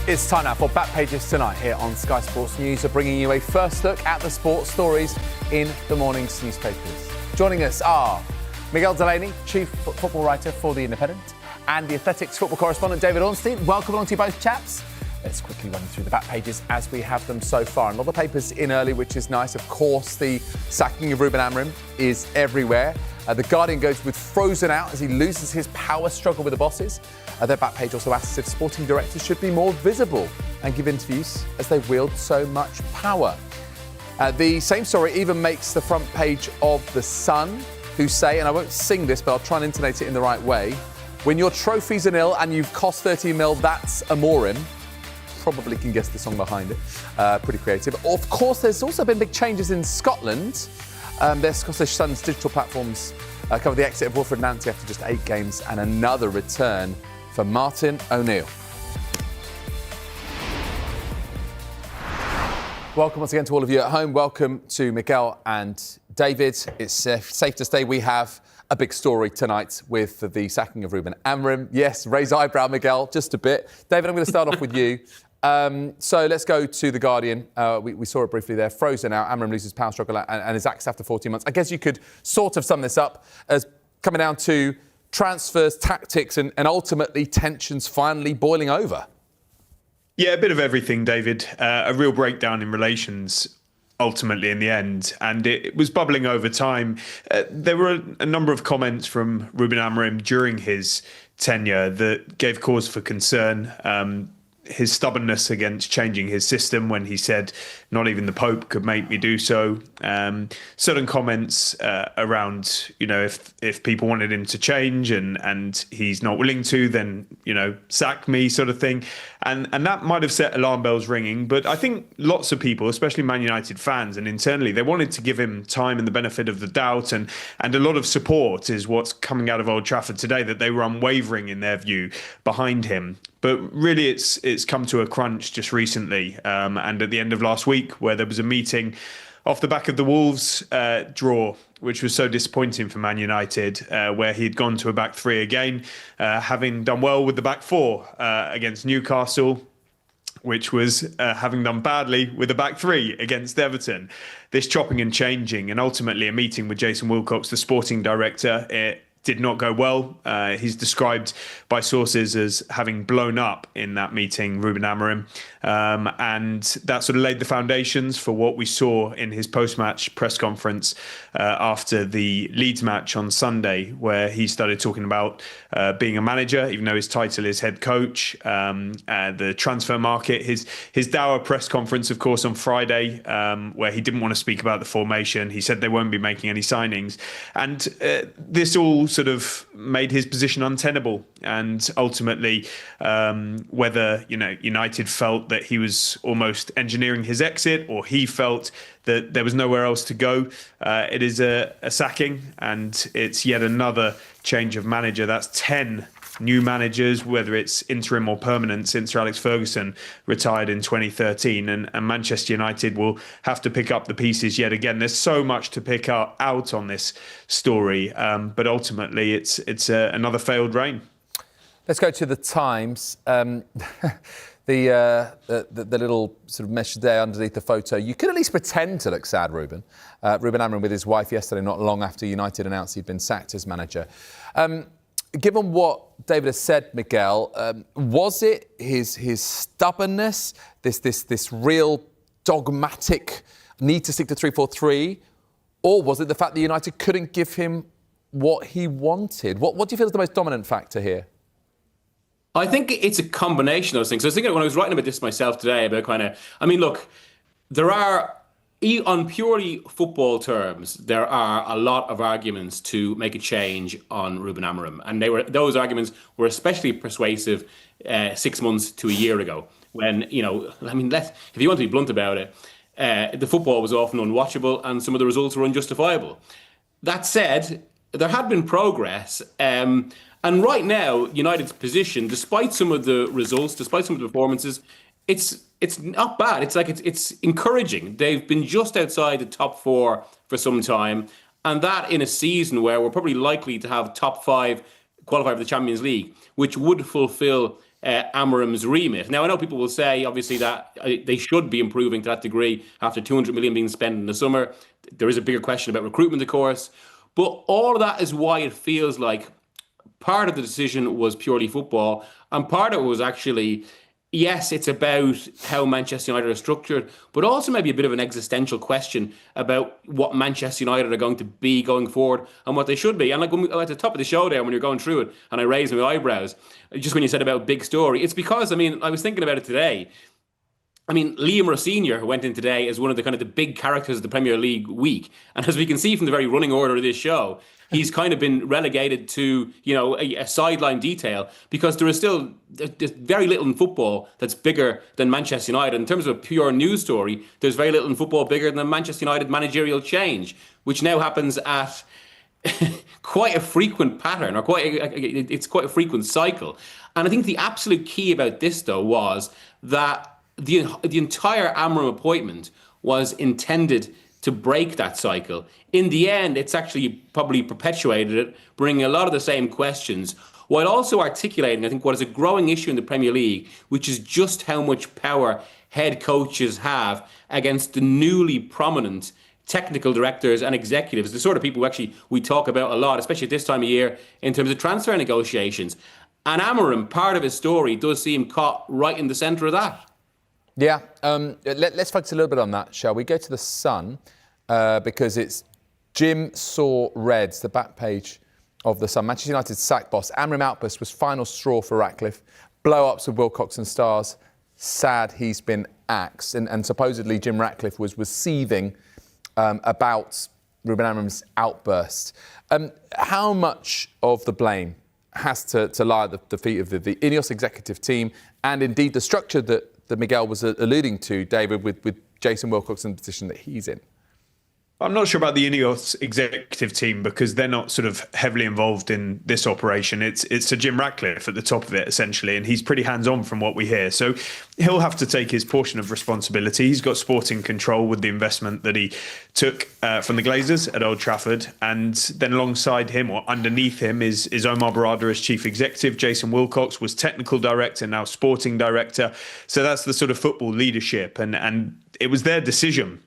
It's time now for Back Pages Tonight here on Sky Sports News. Are bringing you a first look at the sports stories in the morning's newspapers. Joining us are Miguel Delaney, chief football writer for The Independent, and the Athletics football correspondent David Ornstein. Welcome along to you both, chaps. Let's quickly run through the back pages as we have them so far. And a lot of papers in early, which is nice. Of course, the sacking of Ruben Amorim is everywhere. The Guardian goes with frozen out as he loses his power struggle with the bosses. Their back page also asks if sporting directors should be more visible and give interviews as they wield so much power. The same story even makes the front page of The Sun, who say, and I won't sing this, but I'll try and intonate it in the right way, when your trophies are nil and you've cost 30 mil, that's Amorim. Probably can guess the song behind it. Pretty creative. Of course, there's also been big changes in Scotland. Their Scottish Sun's digital platforms cover the exit of Ruben and Nancy after just 8 games and another return for Martin O'Neill. Welcome once again to all of you at home. Welcome to Miguel and David. It's safe to say we have a big story tonight with the sacking of Ruben Amorim. Yes, raise eyebrow, Miguel, just a bit. David, I'm going to start off with you. So let's go to The Guardian. We saw it briefly there. Frozen out. Amorim loses power struggle and is axed after 14 months. I guess you could sort of sum this up as coming down to transfers, tactics and ultimately tensions finally boiling over. Yeah, a bit of everything, David. A real breakdown in relations ultimately in the end, and it was bubbling over time. There were a number of comments from Ruben Amorim during his tenure that gave cause for concern. His stubbornness against changing his system when he said not even the Pope could make me do so. Certain comments around, if people wanted him to change and he's not willing to, then, sack me sort of thing. And that might have set alarm bells ringing. But I think lots of people, especially Man United fans and internally, they wanted to give him time and the benefit of the doubt. And a lot of support is what's coming out of Old Trafford today, that they were unwavering in their view behind him. But really, it's come to a crunch just recently. And at the end of last week, where there was a meeting off the back of the Wolves draw, which was so disappointing for Man United, where he'd gone to a back three again, having done well with the back four against Newcastle, which was having done badly with the back three against Everton. This chopping and changing, and ultimately a meeting with Jason Wilcox, the sporting director, it did not go well. He's described by sources as having blown up in that meeting, Ruben Amorim. And that sort of laid the foundations for what we saw in his post-match press conference after the Leeds match on Sunday, where he started talking about being a manager, even though his title is head coach, the transfer market, his dour press conference, of course, on Friday, where he didn't want to speak about the formation. He said they won't be making any signings. And this all sort of made his position untenable. And ultimately, whether United felt that he was almost engineering his exit, or he felt that there was nowhere else to go, it is a sacking, and it's yet another change of manager. That's 10 new managers, whether it's interim or permanent, since Sir Alex Ferguson retired in 2013. And Manchester United will have to pick up the pieces yet again. There's so much to pick out on this story, but ultimately it's another failed reign. Let's go to the Times. The little sort of mesh there underneath the photo. You could at least pretend to look sad, Ruben. Ruben Amorim with his wife yesterday, not long after United announced he'd been sacked as manager. Given what David has said, Miguel, was it his stubbornness, this real dogmatic need to stick to 3-4-3, or was it the fact that United couldn't give him what he wanted? What do you feel is the most dominant factor here? I think it's a combination of those things. I was thinking when I was writing about this myself today, about look, there are, on purely football terms, there are a lot of arguments to make a change on Ruben Amorim. And those arguments were especially persuasive 6 months to a year ago, when, if you want to be blunt about it, the football was often unwatchable and some of the results were unjustifiable. That said, there had been progress. And right now, United's position, despite some of the results, despite some of the performances, it's not bad. It's encouraging. They've been just outside the top 4 for some time, and that in a season where we're probably likely to have top 5 qualify for the Champions League, which would fulfil Amorim's remit. Now, I know people will say, obviously, that they should be improving to that degree after 200 million being spent in the summer. There is a bigger question about recruitment, of course. But all of that is why it feels like part of the decision was purely football, and part of it was actually, yes, it's about how Manchester United are structured, but also maybe a bit of an existential question about what Manchester United are going to be going forward and what they should be. And like at the top of the show there, when you're going through it, and I raised my eyebrows, just when you said about big story, it's because, I mean, I was thinking about it today. I mean, Liam Senior went in today as one of the kind of the big characters of the Premier League week. And as we can see from the very running order of this show, he's kind of been relegated to, a sideline detail, because there is still there's very little in football that's bigger than Manchester United. In terms of a pure news story, there's very little in football bigger than Manchester United managerial change, which now happens at quite a frequent pattern, or it's quite a frequent cycle. And I think the absolute key about this, though, was that the entire Amorim appointment was intended to break that cycle. In the end, it's actually probably perpetuated it, bringing a lot of the same questions, while also articulating, I think, what is a growing issue in the Premier League, which is just how much power head coaches have against the newly prominent technical directors and executives, the sort of people who actually we talk about a lot, especially at this time of year, in terms of transfer negotiations. And Amorim, part of his story, does seem caught right in the centre of that. Yeah, let's focus a little bit on that, shall we? Go to the Sun, because it's Jim saw Reds, the back page of the Sun. Manchester United sack boss. Amorim outburst was final straw for Ratcliffe. Blow-ups with Wilcox and Stars. Sad he's been axed. And supposedly Jim Ratcliffe was seething about Ruben Amorim's outburst. How much of the blame has to lie at the feet of the Ineos executive team, and indeed the structure that Miguel was alluding to, David, with Jason Wilcox in the position that he's in? I'm not sure about the Ineos executive team, because they're not sort of heavily involved in this operation. It's Sir Jim Ratcliffe at the top of it, essentially, and he's pretty hands-on from what we hear. So he'll have to take his portion of responsibility. He's got sporting control with the investment that he took from the Glazers at Old Trafford, and then alongside him, or underneath him, is Omar Barada as chief executive. Jason Wilcox was technical director, now sporting director. So that's the sort of football leadership, and it was their decision,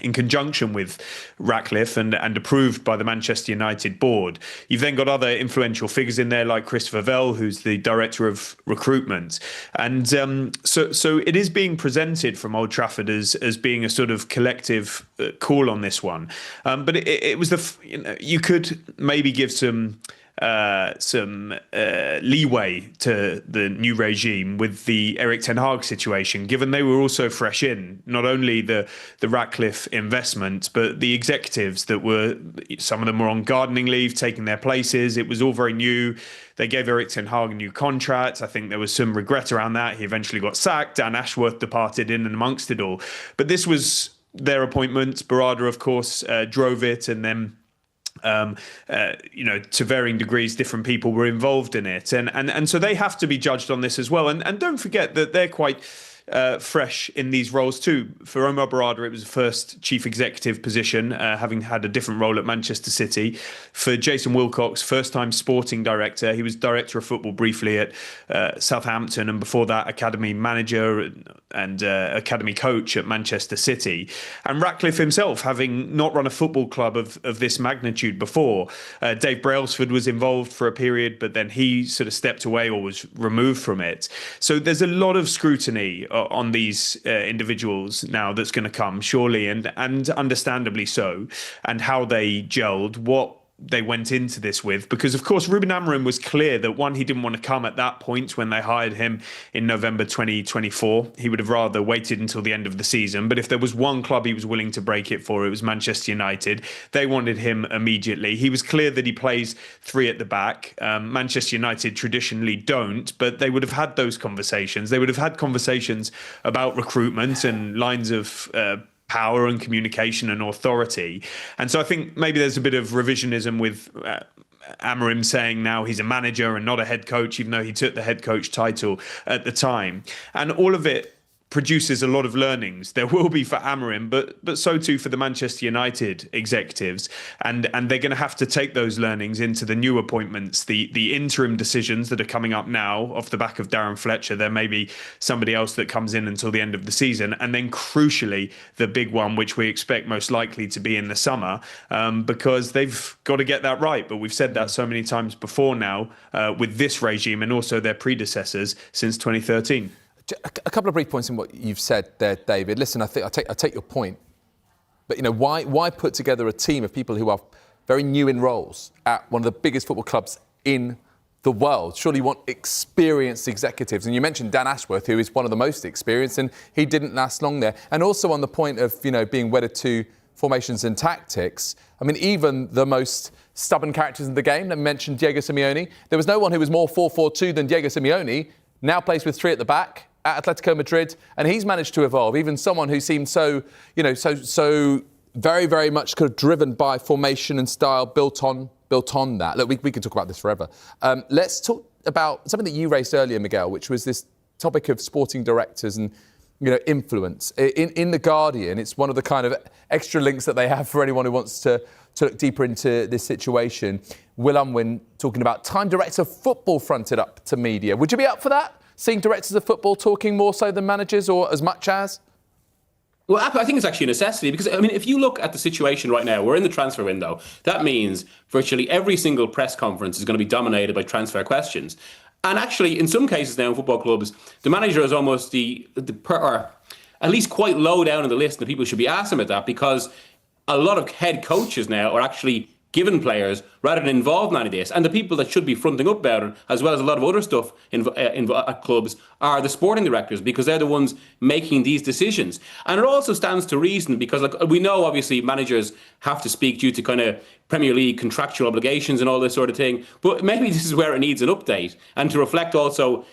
in conjunction with Ratcliffe and approved by the Manchester United board. You've then got other influential figures in there, like Christopher Vell, who's the director of recruitment. And so it is being presented from Old Trafford as being a sort of collective call on this one. But it was you could maybe give some leeway to the new regime with the Erik ten Hag situation, given they were also fresh in, not only the Ratcliffe investment, but the executives that some of them were on gardening leave, taking their places. It was all very new. They gave Erik ten Hag a new contract. I think there was some regret around that. He eventually got sacked. Dan Ashworth departed in and amongst it all. But this was their appointment. Barada, of course, drove it, and then to varying degrees, different people were involved in it. And so they have to be judged on this as well. And don't forget that they're quite fresh in these roles too. For Omar Barada, it was the first chief executive position, having had a different role at Manchester City. For Jason Wilcox, first time sporting director. He was director of football briefly at Southampton, and before that, academy manager and academy coach at Manchester City. And Ratcliffe himself, having not run a football club of this magnitude before. Dave Brailsford was involved for a period, but then he sort of stepped away or was removed from it. So there's a lot of scrutiny on these individuals now that's going to come, surely, and understandably so, and how they gelled, what they went into this with, because of course Ruben Amorim was clear that one, he didn't want to come at that point when they hired him in November 2024. He would have rather waited until the end of the season. But if there was one club he was willing to break it for, it was Manchester United. They wanted him immediately. He was clear that he plays three at the back. Manchester United traditionally don't, but they would have had those conversations. They would have had conversations about recruitment and lines of power and communication and authority. And so I think maybe there's a bit of revisionism with Amorim saying now he's a manager and not a head coach, even though he took the head coach title at the time. And all of it produces a lot of learnings. There will be for Amorim, but so too for the Manchester United executives, and they're going to have to take those learnings into the new appointments, the interim decisions that are coming up now off the back of Darren Fletcher. There may be somebody else that comes in until the end of the season, and then crucially the big one, which we expect most likely to be in the summer, because they've got to get that right. But we've said that so many times before now with this regime and also their predecessors since 2013. A couple of brief points in what you've said there, David. Listen, I take your point, but why put together a team of people who are very new in roles at one of the biggest football clubs in the world? Surely you want experienced executives. And you mentioned Dan Ashworth, who is one of the most experienced, and he didn't last long there. And also on the point of being wedded to formations and tactics. I mean, even the most stubborn characters in the game. Let me mention Diego Simeone. There was no one who was more 4-4-2 than Diego Simeone. Now plays with three at the back at Atletico Madrid, and he's managed to evolve. Even someone who seemed so very, very much kind of driven by formation and style, built on that. Look, we can talk about this forever. Let's talk about something that you raised earlier, Miguel, which was this topic of sporting directors and influence. In The Guardian, it's one of the kind of extra links that they have for anyone who wants to look deeper into this situation. Will Unwin talking about time director of football fronted up to media. Would you be up for that? Seeing directors of football talking more so than managers, or as much as? Well, I think it's actually a necessity because, I mean, if you look at the situation right now, we're in the transfer window. That means virtually every single press conference is going to be dominated by transfer questions. And actually, in some cases now in football clubs, the manager is almost or at least quite low down on the list, and people should be asked about that because a lot of head coaches now are actually given players rather than involved in any of this. And the people that should be fronting up about it, as well as a lot of other stuff at clubs, are the sporting directors because they're the ones making these decisions. And it also stands to reason because we know, obviously, managers have to speak due to kind of Premier League contractual obligations and all this sort of thing. But maybe this is where it needs an update and to reflect also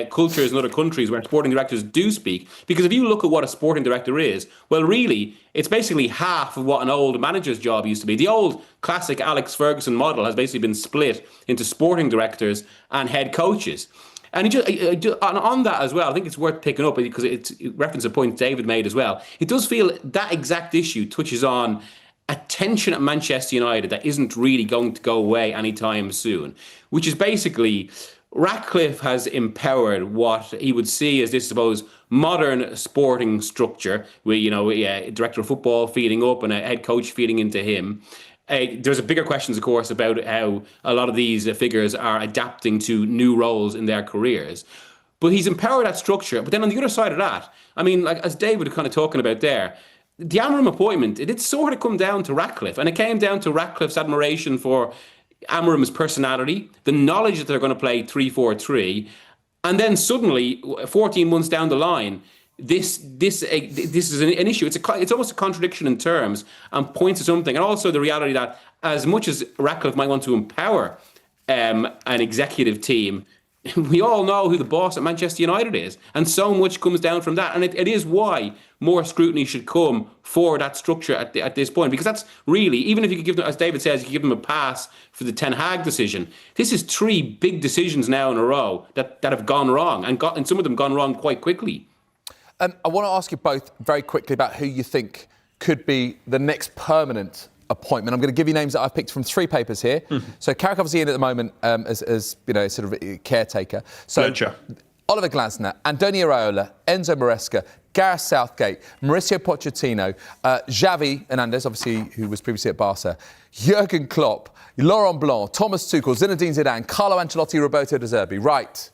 cultures in other countries where sporting directors do speak. Because if you look at what a sporting director is, well, really, it's basically half of what an old manager's job used to be. The old classic Alex Ferguson model has basically been split into sporting directors and head coaches. And on that as well, I think it's worth picking up because it references a point David made as well. It does feel that exact issue touches on a tension at Manchester United that isn't really going to go away anytime soon, which is basically Ratcliffe has empowered what he would see as this, I suppose, modern sporting structure with, a director of football feeding up and a head coach feeding into him. There's a bigger questions, of course, about how a lot of these figures are adapting to new roles in their careers. But he's empowered that structure. But then on the other side of that, I mean, like as David was kind of talking about there, the Amorim appointment, it did sort of come down to Ratcliffe. And it came down to Ratcliffe's admiration for Amorim's personality, the knowledge that they're going to play 3-4-3. And then suddenly, 14 months down the line, this is an issue. It's almost a contradiction in terms and points to something. And also the reality that as much as Ratcliffe might want to empower an executive team, we all know who the boss at Manchester United is. And so much comes down from that. And it is why more scrutiny should come for that structure at this point. Because that's really, even if you could give them, as David says, you could give them a pass for the Ten Hag decision. This is 3 big decisions now in a row that have gone wrong and some of them gone wrong quite quickly. I want to ask you both very quickly about who you think could be the next permanent appointment. I'm going to give you names that I've picked from 3 papers here. Mm-hmm. So Carrick obviously in at the moment as sort of a caretaker. So Fletcher. Oliver Glasner, Andoni Iraola, Enzo Maresca, Gareth Southgate, Mauricio Pochettino, Xavi Hernandez, obviously who was previously at Barca, Jurgen Klopp, Laurent Blanc, Thomas Tuchel, Zinedine Zidane, Carlo Ancelotti, Roberto De Zerbi. Right.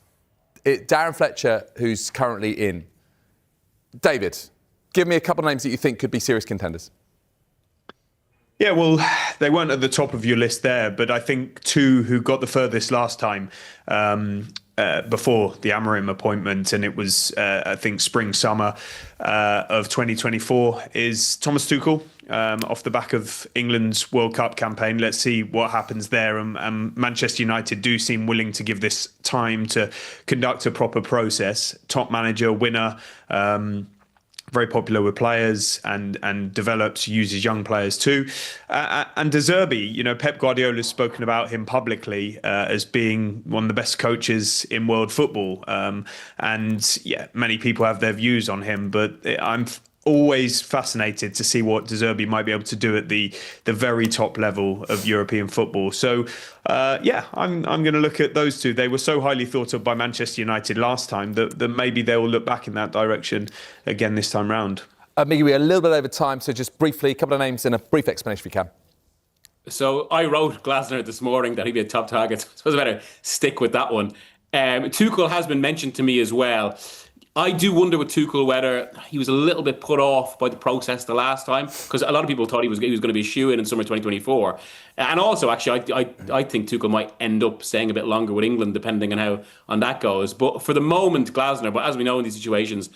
Darren Fletcher, who's currently in. David, give me a couple of names that you think could be serious contenders. Yeah, well, they weren't at the top of your list there, but I think 2 who got the furthest last time before the Amorim appointment, and it was, I think, spring-summer of 2024, is Thomas Tuchel off the back of England's World Cup campaign. Let's see what happens there. And Manchester United do seem willing to give this time to conduct a proper process. Top manager, winner, very popular with players and develops, uses young players too. And De Zerbi, Pep Guardiola's spoken about him publicly as being one of the best coaches in world football. And yeah, many people have their views on him, but I'm always fascinated to see what De Zerbi might be able to do at the very top level of European football. So I'm going to look at those two. They were so highly thought of by Manchester United last time that maybe they will look back in that direction again this time round. Miggy, we're a little bit over time, so just briefly, a couple of names and a brief explanation if you can. So I wrote Glasner this morning that he'd be a top target. So I suppose I better stick with that one. Tuchel has been mentioned to me as well. I do wonder with Tuchel whether he was a little bit put off by the process the last time, because a lot of people thought he was going to be a shoo-in in summer 2024. And also, actually, I think Tuchel might end up staying a bit longer with England, depending on how that goes. But for the moment, Glasner, but as we know in these situations,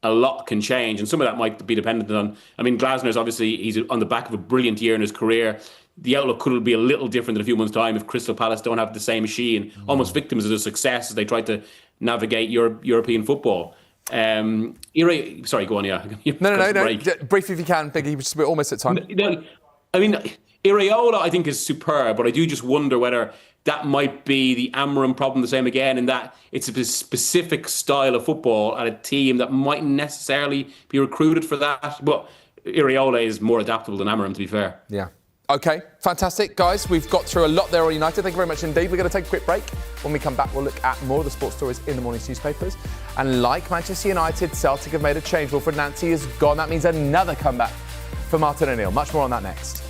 a lot can change. And some of that might be dependent on, Glasner's obviously, he's on the back of a brilliant year in his career. The outlook could be a little different in a few months' time if Crystal Palace don't have the same machine, almost victims of the success as they try to navigate European football. Sorry, go on, yeah. No. Briefly if you can, Biggie, we're almost at time. Iraola, I think, is superb, but I do just wonder whether that might be the Amorim problem the same again, in that it's a specific style of football at a team that mightn't necessarily be recruited for that. But Iraola is more adaptable than Amorim, to be fair. Yeah. OK, fantastic. Guys, we've got through a lot there on United. Thank you very much indeed. We're going to take a quick break. When we come back, we'll look at more of the sports stories in the morning's newspapers. And like Manchester United, Celtic have made a change. Ruben Nancy is gone. That means another comeback for Martin O'Neill. Much more on that next.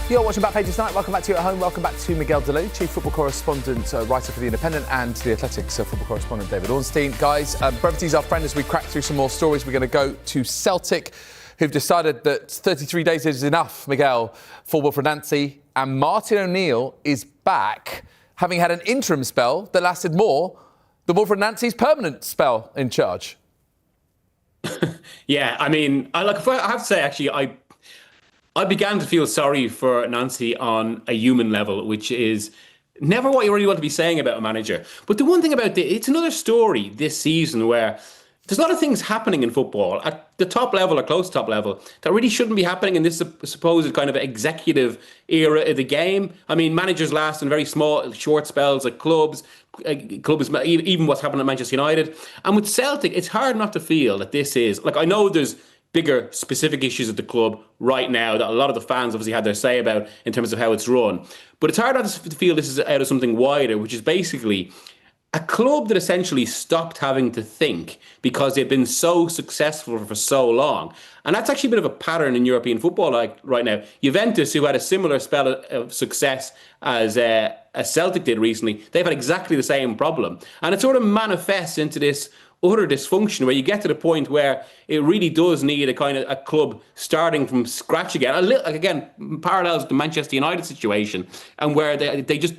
You're watching Backpages tonight. Welcome back to you at home. Welcome back to Miguel Delaney, Chief Football Correspondent, writer for The Independent, and The Athletic's football correspondent, David Ornstein. Guys, brevity's our friend as we crack through some more stories. We're going to go to Celtic, who've decided that 33 days is enough, Miguel, for Wilfred Nancy. And Martin O'Neill is back, having had an interim spell that lasted more than Wilfred Nancy's permanent spell in charge. Yeah, I mean, I have to say, actually, I began to feel sorry for Nancy on a human level, which is never what you really want to be saying about a manager. But the one thing about it's another story this season where there's a lot of things happening in football at the top level or close to top level that really shouldn't be happening in this supposed kind of executive era of the game. I mean, managers last in very small, short spells at clubs, even what's happened at Manchester United. And with Celtic, it's hard not to feel that this is, like, I know there's bigger specific issues at the club right now that a lot of the fans obviously had their say about in terms of how it's run. But it's hard not to feel this is out of something wider, which is basically a club that essentially stopped having to think because they've been so successful for so long. And that's actually a bit of a pattern in European football right now. Juventus, who had a similar spell of success as Celtic did recently, they've had exactly the same problem. And it sort of manifests into this utter dysfunction where you get to the point where it really does need a club starting from scratch again. Again, parallels to the Manchester United situation, and where they just,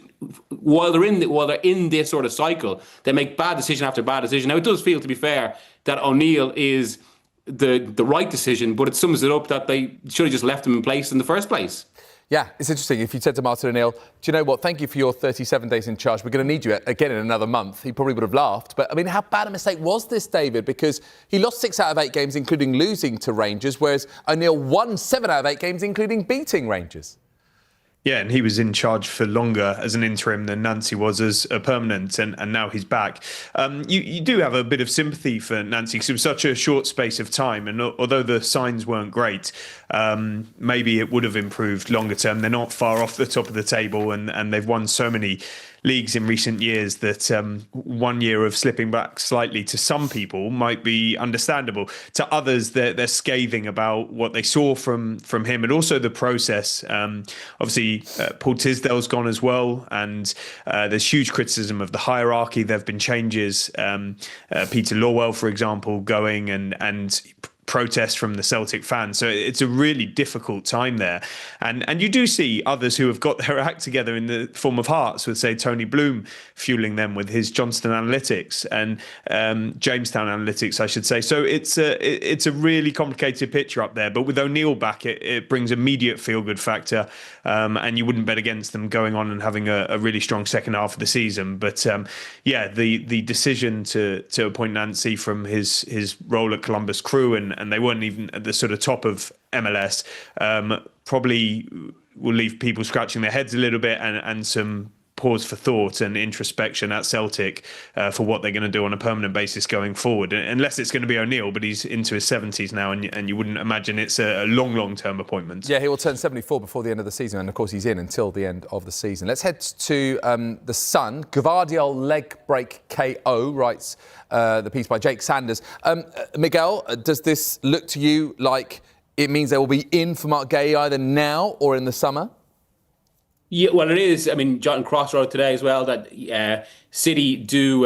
while they're in this sort of cycle, they make bad decision after bad decision. Now, it does feel, to be fair, that O'Neill is the right decision, but it sums it up that they should have just left him in place in the first place. Yeah, it's interesting. If you said to Martin O'Neill, do you know what, thank you for your 37 days in charge, we're going to need you again in another month, he probably would have laughed. But, I mean, how bad a mistake was this, David? Because he lost 6 out of 8 games, including losing to Rangers, whereas O'Neill won 7 out of 8 games, including beating Rangers. Yeah, and he was in charge for longer as an interim than Nancy was as a permanent, and now he's back. You do have a bit of sympathy for Nancy because it was such a short space of time, and although the signs weren't great, maybe it would have improved longer term. They're not far off the top of the table, and they've won so many leagues in recent years that 1 year of slipping back slightly to some people might be understandable. To others, they're scathing about what they saw from him and also the process. Obviously, Paul Tisdale's gone as well, and there's huge criticism of the hierarchy. There have been changes. Peter Lawwell, for example, going and protest from the Celtic fans. So it's a really difficult time there. And you do see others who have got their act together in the form of Hearts, with, say, Tony Bloom fueling them with his Johnston Analytics and Jamestown Analytics, I should say. So it's a really complicated picture up there. But with O'Neill back, it brings immediate feel-good factor. And you wouldn't bet against them going on and having a really strong second half of the season. But the decision to appoint Nancy from his role at Columbus Crew, and they weren't even at the sort of top of MLS, probably will leave people scratching their heads a little bit and some pause for thought and introspection at Celtic for what they're going to do on a permanent basis going forward. Unless it's going to be O'Neill, but he's into his 70s now, and you wouldn't imagine it's a long-term appointment. Yeah, he will turn 74 before the end of the season, and of course he's in until the end of the season. Let's head to the Sun. Gvardiol leg break KO, writes the piece by Jake Sanders. Miguel, does this look to you like it means they will be in for Mark Gay either now or in the summer? Yeah, well, it is. I mean, John Cross wrote today as well that City do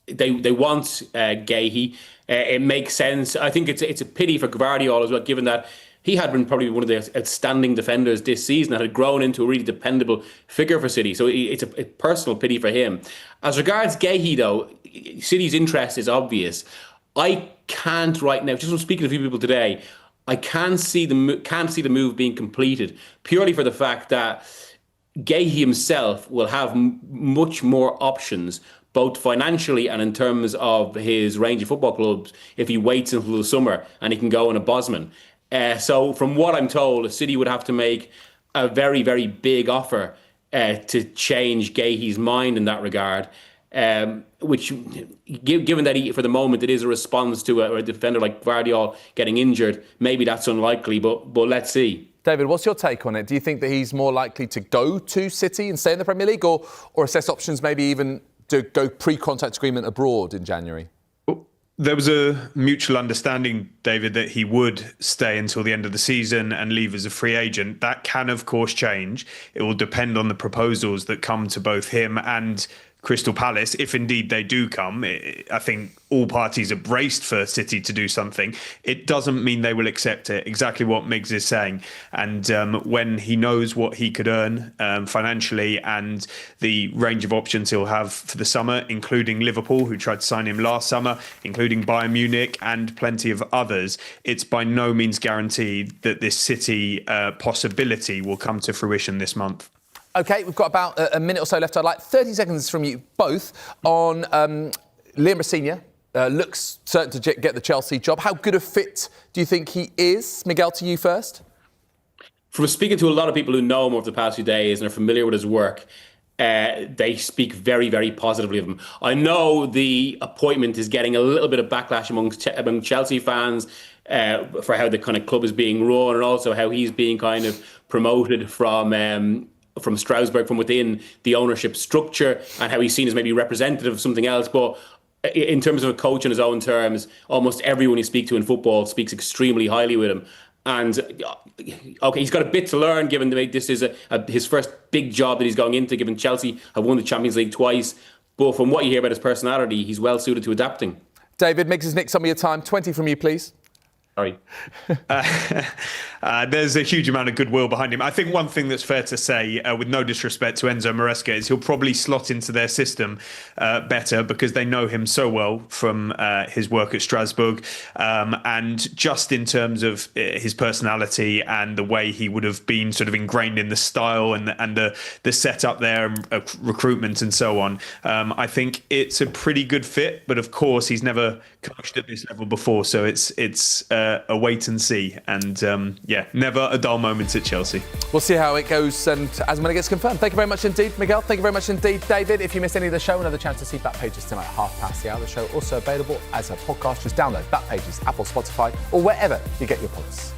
they want Gahey. It makes sense. I think it's a pity for Gvardiol as well, given that he had been probably one of the outstanding defenders this season that had grown into a really dependable figure for City. So it's a personal pity for him. As regards Gahey, though, City's interest is obvious. I can't right now, just from speaking to a few people today, I can't see the move being completed purely for the fact that Gahey himself will have much more options, both financially and in terms of his range of football clubs, if he waits until the summer and he can go on a Bosman. So from what I'm told, City would have to make a very, very big offer to change Gahey's mind in that regard. Which, given that for the moment it is a response to a defender like Gvardiol getting injured, maybe that's unlikely, but let's see. David, what's your take on it? Do you think that he's more likely to go to City and stay in the Premier League, or assess options maybe even to go pre-contract agreement abroad in January? There was a mutual understanding, David, that he would stay until the end of the season and leave as a free agent. That can, of course, change. It will depend on the proposals that come to both him and Crystal Palace, if indeed they do come, I think all parties are braced for City to do something. It doesn't mean they will accept it. Exactly what Miggs is saying. And when he knows what he could earn financially and the range of options he'll have for the summer, including Liverpool, who tried to sign him last summer, including Bayern Munich and plenty of others, it's by no means guaranteed that this City possibility will come to fruition this month. OK, we've got about a minute or so left. I'd like 30 seconds from you both on Liam Rosenior. Looks certain to get the Chelsea job. How good a fit do you think he is? Miguel, to you first. From speaking to a lot of people who know him over the past few days and are familiar with his work, they speak very, very positively of him. I know the appointment is getting a little bit of backlash among Chelsea fans for how the kind of club is being run, and also how he's being kind of promoted from Strasbourg, from within the ownership structure, and how he's seen as maybe representative of something else. But in terms of a coach in his own terms, almost everyone you speak to in football speaks extremely highly with him. And okay, he's got a bit to learn, given that this is his first big job that he's going into, given Chelsea have won the Champions League twice. But from what you hear about his personality, he's well suited to adapting. David, Miggs has nicked some of your time. 20 from you, please. Sorry. There's a huge amount of goodwill behind him. I think one thing that's fair to say, with no disrespect to Enzo Maresca, is he'll probably slot into their system better because they know him so well from his work at Strasbourg. And just in terms of his personality and the way he would have been sort of ingrained in the style and the setup there, and recruitment and so on, I think it's a pretty good fit. But of course, he's never coached at this level before, so it's a wait and see. And never a dull moment at Chelsea. We'll see how it goes and as and when it gets confirmed. Thank you very much indeed, Miguel. Thank you very much indeed, David. If you missed any of the show, another chance to see Backpages tonight at hour. The show also available as a podcast. Just download Backpages, Apple, Spotify, or wherever you get your podcasts.